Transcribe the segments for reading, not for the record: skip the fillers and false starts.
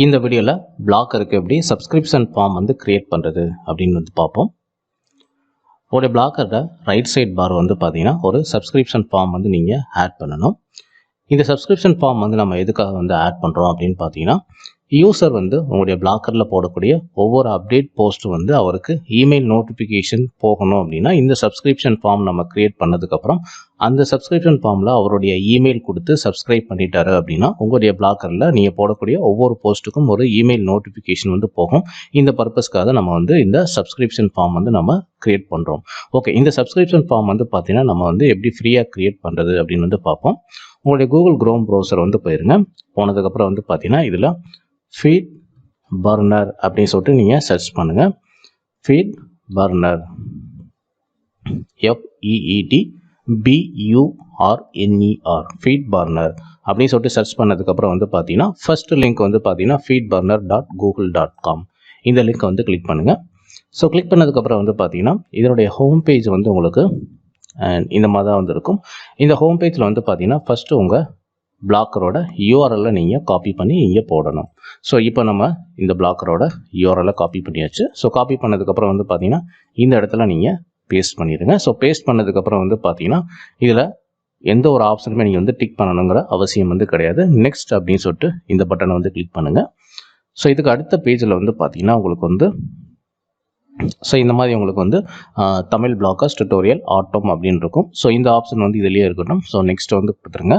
இந்த வீடியோவில் பிளாக்கருக்கு எப்படி சப்ஸ்கிரிப்ஷன் ஃபார்ம் வந்து கிரியேட் பண்ணுறது அப்படின்னு வந்து பார்ப்போம். ஒரு பிளாக்கரோட ரைட் சைட் பார் வந்து பார்த்தீங்கன்னா ஒரு சப்ஸ்கிரிப்ஷன் ஃபார்ம் வந்து நீங்கள் ஆட் பண்ணணும். இந்த சப்ஸ்கிரிப்ஷன் ஃபார்ம் வந்து நம்ம எதுக்காக வந்து ஆட் பண்ணுறோம் அப்படின்னு பார்த்தீங்கன்னா, யூசர் வந்து உங்களுடைய பிளாக்கரில் போடக்கூடிய ஒவ்வொரு அப்டேட் போஸ்ட்டும் வந்து அவருக்கு இமெயில் நோட்டிஃபிகேஷன் போகணும் அப்படின்னா இந்த சப்ஸ்கிரிப்ஷன் ஃபார்ம் நம்ம கிரியேட் பண்ணதுக்கப்புறம் அந்த சப்ஸ்கிரிப்ஷன் ஃபார்மில் அவருடைய இமெயில் கொடுத்து சப்ஸ்கிரைப் பண்ணிட்டாரு அப்படின்னா உங்களுடைய பிளாக்கரில் நீங்கள் போடக்கூடிய ஒவ்வொரு போஸ்ட்டுக்கும் ஒரு இமெயில் நோட்டிஃபிகேஷன் வந்து போகும். இந்த பர்பஸ்க்காக நம்ம வந்து இந்த சப்ஸ்கிரிப்ஷன் ஃபார்ம் வந்து நம்ம கிரியேட் பண்ணுறோம். ஓகே, இந்த சப்ஸ்கிரிப்ஷன் ஃபார்ம் வந்து பார்த்தீங்கன்னா நம்ம வந்து எப்படி ஃப்ரீயாக கிரியேட் பண்ணுறது அப்படின்னு வந்து பார்ப்போம். உங்களுடைய கூகுள் குரோம் ப்ரௌசர் வந்து போயிருங்க. போனதுக்கப்புறம் வந்து பார்த்தீங்கன்னா இதில் ஃபீட் பர்னர் அப்படின்னு சொல்லிட்டு நீங்கள் சர்ச் பண்ணுங்கள். Feed burner FEED BURNER feed burner அப்படின்னு சொல்லிட்டு சர்ச் பண்ணதுக்கப்புறம் வந்து பார்த்தீங்கன்னா ஃபர்ஸ்ட் லிங்க் வந்து பார்த்தீங்கன்னா feedburner.google.com இந்த லிங்க் வந்து கிளிக் பண்ணுங்கள். ஸோ கிளிக் பண்ணதுக்கப்புறம் வந்து பார்த்தீங்கன்னா இதனுடைய ஹோம் பேஜ் வந்து உங்களுக்கு இந்த மாதிரி தான் வந்து இருக்கும். இந்த ஹோம் பேஜில் வந்து பார்த்தீங்கன்னா ஃபஸ்ட்டு உங்கள் பிளாக்கரோட யூஆர்எல்லை நீங்கள் காப்பி பண்ணி இங்கே போடணும். ஸோ இப்போ நம்ம இந்த பிளாக்கரோட யூஆர்எல்லை காப்பி பண்ணியாச்சு. ஸோ காப்பி பண்ணதுக்கப்புறம் வந்து பார்த்தீங்கன்னா இந்த இடத்துல நீங்கள் பேஸ்ட் பண்ணிடுங்க. ஸோ பேஸ்ட் பண்ணதுக்கப்புறம் வந்து பார்த்தீங்கன்னா இதில் எந்த ஒரு ஆப்ஷனுமே நீங்கள் வந்து டிக் பண்ணணுங்கிற அவசியம் வந்து கிடையாது. நெக்ஸ்ட் அப்படின்னு சொல்லிட்டு இந்த பட்டனை வந்து கிளிக் பண்ணுங்கள். ஸோ இதுக்கு அடுத்த பேஜில் வந்து பார்த்தீங்கன்னா உங்களுக்கு வந்து இந்த மாதிரி உங்களுக்கு வந்து தமிழ் பிளாக்கர்ஸ் டுட்டோரியல் ஆட்டோம் அப்படின்னு இருக்கும். ஸோ இந்த ஆப்ஷன் வந்து இதுலேயே இருக்கட்டும். ஸோ நெக்ஸ்ட் வந்து கொடுத்துருங்க.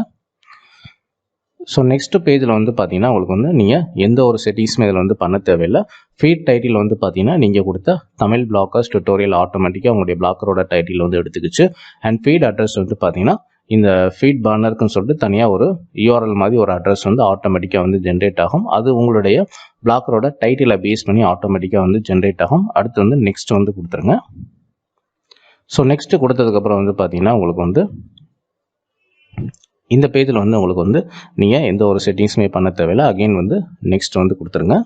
ஸோ நெக்ஸ்ட் பேஜில் வந்து பார்த்தீங்கன்னா உங்களுக்கு வந்து நீங்கள் எந்த ஒரு செட்டிங்ஸுமே இதில் வந்து பண்ண தேவையில்லை. ஃபீட் டைட்டில் வந்து பார்த்தீங்கன்னா நீங்கள் கொடுத்த தமிழ் பிளாக்கர்ஸ் டுட்டோரியல் ஆட்டோமேட்டிக்காக உங்களுடைய பிளாக்கரோட டைட்டில் வந்து எடுத்துக்கிச்சு. அண்ட் ஃபீட் அட்ரஸ் வந்து பார்த்தீங்கன்னா இந்த ஃபீட் பர்னருக்குன்னு சொல்லிட்டு தனியாக ஒரு யூஆர்எல் மாதிரி ஒரு அட்ரஸ் வந்து ஆட்டோமேட்டிக்காக வந்து ஜென்ரேட் ஆகும். அது உங்களுடைய பிளாக்கரோட டைட்டிலை பேஸ் பண்ணி ஆட்டோமேட்டிக்காக வந்து ஜென்ரேட் ஆகும். அடுத்து வந்து நெக்ஸ்ட் வந்து கொடுத்துருங்க. ஸோ நெக்ஸ்ட்டு கொடுத்ததுக்கப்புறம் வந்து பார்த்தீங்கன்னா உங்களுக்கு வந்து இந்த பேஜில் வந்து உங்களுக்கு வந்து நீங்கள் எந்த ஒரு செட்டிங்ஸுமே பண்ண தேவையில்லை. அகெயின் வந்து நெக்ஸ்ட் வந்து கொடுத்துருங்க.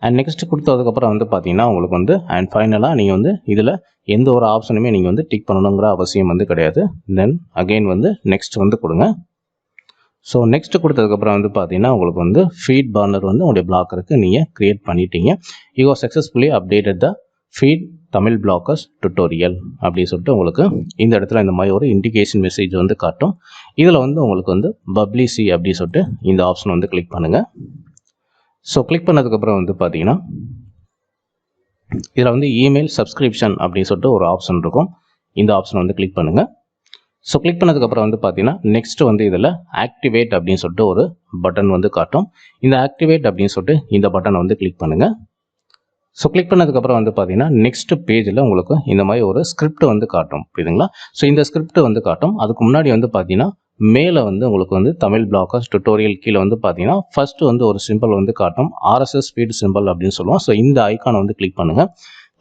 அண்ட் நெக்ஸ்ட் கொடுத்ததுக்கப்புறம் வந்து பார்த்தீங்கன்னா உங்களுக்கு வந்து அண்ட் ஃபைனலாக நீங்கள் வந்து இதில் எந்த ஒரு ஆப்ஷனுமே நீங்கள் வந்து டிக் பண்ணணுங்கிற அவசியம் வந்து கிடையாது. தென் அகெயின் வந்து நெக்ஸ்ட் வந்து கொடுங்க. ஸோ நெக்ஸ்ட் கொடுத்ததுக்கப்புறம் வந்து பார்த்தீங்கன்னா உங்களுக்கு வந்து ஃபீட் பர்னர் வந்து உங்களுடைய பிளாக்கருக்கு நீங்கள் க்ரியேட் பண்ணிட்டீங்க. You are successfully updated the feed Tamil bloggers tutorial அப்படின்னு சொல்லிட்டு உங்களுக்கு இந்த இடத்துல இந்த மாதிரி ஒரு இண்டிகேஷன் மெசேஜ் வந்து காட்டும். இதில் வந்து உங்களுக்கு வந்து பப்ளிஷி அப்படின்னு சொல்லிட்டு இந்த ஆப்ஷன் வந்து கிளிக் பண்ணுங்கள். ஸோ கிளிக் பண்ணதுக்கப்புறம் வந்து பார்த்தீங்கன்னா இதில் வந்து இமெயில் சப்ஸ்கிரிப்ஷன் அப்படின்னு சொல்லிட்டு ஒரு ஆப்ஷன் இருக்கும். இந்த ஆப்ஷன் வந்து கிளிக் பண்ணுங்கள். ஸோ கிளிக் பண்ணதுக்கப்புறம் வந்து பார்த்தீங்கன்னா நெக்ஸ்ட் வந்து இதில் ஆக்டிவேட் அப்படின்னு சொல்லிட்டு ஒரு பட்டன் வந்து காட்டும். இந்த ஆக்டிவேட் அப்படின்னு சொல்லிட்டு இந்த பட்டனை வந்து கிளிக் பண்ணுங்கள். ஸோ கிளிக் பண்ணதுக்கப்புறம் வந்து பார்த்தீங்கன்னா நெக்ஸ்ட் பேஜில் உங்களுக்கு இந்த மாதிரி ஒரு ஸ்கிரிப்ட் வந்து காட்டும். புரியுதுங்களா? ஸோ இந்த ஸ்கிரிப்ட் வந்து காட்டும். அதுக்கு முன்னாடி வந்து பார்த்தீங்கன்னா மேலே வந்து உங்களுக்கு வந்து தமிழ் பிளாக்கர்ஸ் டுட்டோரியல் கீழே வந்து பார்த்தீங்கன்னா ஃபஸ்ட்டு வந்து ஒரு சிம்பிள் வந்து காட்டும். RSS ஃபீட் சிம்பிள் அப்படின்னு சொல்லுவோம். ஸோ இந்த ஐக்கானை வந்து கிளிக் பண்ணுங்கள்.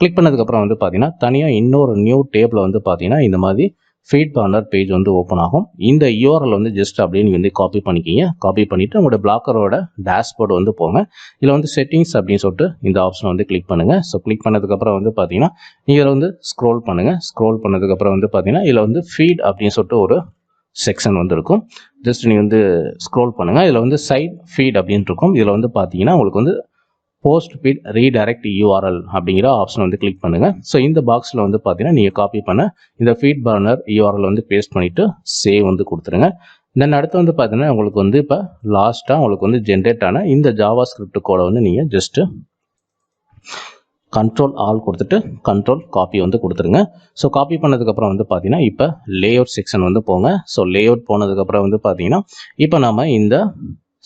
கிளிக் பண்ணதுக்கப்புறம் வந்து பார்த்தீங்கன்னா தனியாக இன்னொரு நியூ டேபிள் வந்து பார்த்தீங்கன்னா இந்த மாதிரி ஃபீட் பர்னர் பேஜ் வந்து ஓப்பன் ஆகும். இந்த யூஆர்எல் வந்து ஜஸ்ட் அப்படியே நீங்கள் வந்து காப்பி பண்ணிக்கிங்க. காப்பி பண்ணிவிட்டு உங்களோட பிளாக்கரோட டேஷ்போர்டு வந்து போங்க. இதில் வந்து செட்டிங்ஸ் அப்படின்னு சொல்லிட்டு இந்த ஆப்ஷன் வந்து கிளிக் பண்ணுங்கள். ஸோ கிளிக் பண்ணதுக்கப்புறம் வந்து பார்த்தீங்கன்னா இதில் வந்து ஸ்க்ரோல் பண்ணுங்கள். ஸ்க்ரோல் பண்ணதுக்கப்புறம் வந்து பார்த்தீங்கன்னா இதில் வந்து ஃபீட் அப்படின்னு சொல்லிட்டு ஒரு செக்ஷன் வந்து இருக்கும். ஜஸ்ட் நீங்கள் வந்து ஸ்க்ரோல் பண்ணுங்கள். இதில் வந்து சைட் ஃபீட் அப்படின்னு இருக்கும். இதில் வந்து பார்த்தீங்கன்னா உங்களுக்கு வந்து போஸ்ட் ஃபீட் ரீடைரக்ட் யூஆர்எல் அப்படிங்கிற ஆப்ஷன் வந்து கிளிக் பண்ணுங்கள். ஸோ இந்த பாக்ஸில் வந்து பார்த்தீங்கன்னா நீங்கள் காப்பி பண்ண இந்த ஃபீட் பர்னர் யூஆர்எல் வந்து பேஸ்ட் பண்ணிவிட்டு சேவ் வந்து கொடுத்துருங்க. தென் அடுத்து வந்து பார்த்தீங்கன்னா உங்களுக்கு வந்து இப்போ லாஸ்ட்டாக உங்களுக்கு வந்து ஜென்ரேட் ஆன இந்த ஜாவா ஸ்கிரிப்ட் கோடை வந்து நீங்கள் ஜஸ்ட்டு கண்ட்ரோல் ஆல் கொடுத்துட்டு கண்ட்ரோல் காப்பி வந்து கொடுத்துருங்க. ஸோ காப்பி பண்ணதுக்கப்புறம் வந்து பார்த்தீங்கன்னா இப்போ லேஅவுட் செக்ஷன் வந்து போங்க. ஸோ லேஅவுட் போனதுக்கப்புறம் வந்து பார்த்தீங்கன்னா இப்போ நம்ம இந்த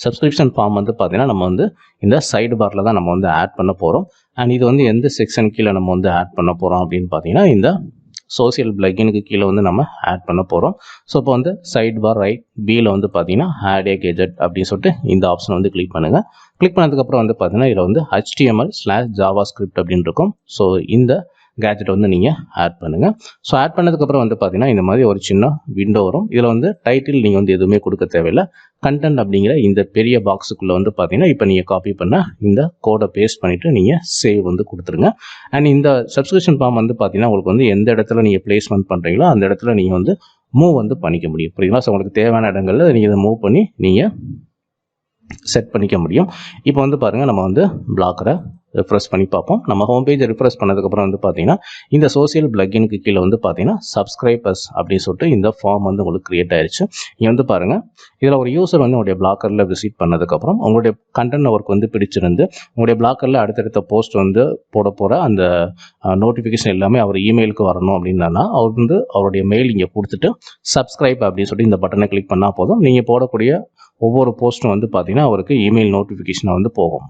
சப்ஸ்கிரிப்ஷன் ஃபார்ம் வந்து பார்த்தீங்கன்னா நம்ம வந்து இந்த சைடு பாரில் தான் நம்ம வந்து ஆட் பண்ண போகிறோம். அண்ட் இது வந்து எந்த செக்ஷன் கீழே நம்ம வந்து ஆட் பண்ண போகிறோம் அப்படின்னு பார்த்தீங்கன்னா இந்த சோசியல் பிளக்கினுக்கு கீழே வந்து நம்ம ஆட் பண்ண போகிறோம். ஸோ இப்போ வந்து சைட் பார் ரைட் பியில் வந்து பார்த்தீங்கன்னா ஆட் ஏ கெஜெட் அப்படின்னு சொல்லிட்டு இந்த ஆப்ஷன் வந்து கிளிக் பண்ணுங்கள். கிளிக் பண்ணதுக்கப்புறம் வந்து பார்த்தீங்கன்னா இதில் வந்து HTML/JavaScript அப்படின்னு இருக்கும். ஸோ இந்த கேஜெட் வந்து நீங்கள் ஆட் பண்ணுங்கள். ஸோ ஆட் பண்ணதுக்கப்புறம் வந்து பார்த்தீங்கன்னா இந்த மாதிரி ஒரு சின்ன விண்டோ வரும். இதில் வந்து டைட்டில் நீங்கள் வந்து எதுவுமே கொடுக்க தேவையில்லை. கண்டென்ட் அப்படிங்கிற இந்த பெரிய பாக்ஸுக்குள்ளே வந்து பார்த்தீங்கன்னா இப்போ நீங்கள் காப்பி பண்ண இந்த கோடை பேஸ்ட் பண்ணிவிட்டு நீங்கள் சேவ் வந்து கொடுத்துருங்க. அண்ட் இந்த சப்ஸ்கிரிப்ஷன் ஃபார்ம் வந்து பார்த்தீங்கன்னா உங்களுக்கு வந்து எந்த இடத்துல நீங்கள் பிளேஸ்மெண்ட் பண்ணுறீங்களோ அந்த இடத்துல நீங்கள் வந்து மூவ் வந்து பண்ணிக்க முடியும். புரியுங்களா? ஸோ உங்களுக்கு தேவையான இடங்களில் நீங்கள் இதை மூவ் பண்ணி நீங்கள் செட் பண்ணிக்க முடியும். இப்போ வந்து பாருங்கள், நம்ம வந்து பிளாக்கரை ரெஃப்ரெஷ் பண்ணி பார்ப்போம். நம்ம ஹோம் பேஜை ரெஃப்ரெஷ் பண்ணதுக்கப்புறம் வந்து பார்த்தீங்கன்னா, இந்த சோசியல் பிளக்கினுக்கு கீழே வந்து பார்த்தீங்கன்னா சப்ஸ்கிரைபர்ஸ் அப்படின்னு சொல்லிட்டு இந்த ஃபார்ம் வந்து உங்களுக்கு கிரியேட் ஆயிடுச்சு. இங்கே வந்து பாருங்கள், இதில் ஒரு யூசர் வந்து உங்களுடைய பிளாக்கரில் விசிட் பண்ணதுக்கப்புறம் உங்களுடைய கண்டென்ட் அவருக்கு வந்து பிடிச்சிருந்து உங்களுடைய பிளாக்கரில் அடுத்தடுத்த போஸ்ட் வந்து போட போகிற அந்த நோட்டிஃபிகேஷன் எல்லாமே அவர் இமெயிலுக்கு வரணும் அப்படின்னா அவர் வந்து அவருடைய மெயில் இங்கே கொடுத்துட்டு சப்ஸ்கிரைப் அப்படின்னு சொல்லிட்டு இந்த பட்டனை கிளிக் பண்ணால் போதும். நீங்கள் போடக்கூடிய ஒவ்வொரு போஸ்ட்டும் வந்து பார்த்தீங்கன்னா அவருக்கு இமெயில் நோட்டிஃபிகேஷனை வந்து போகும்.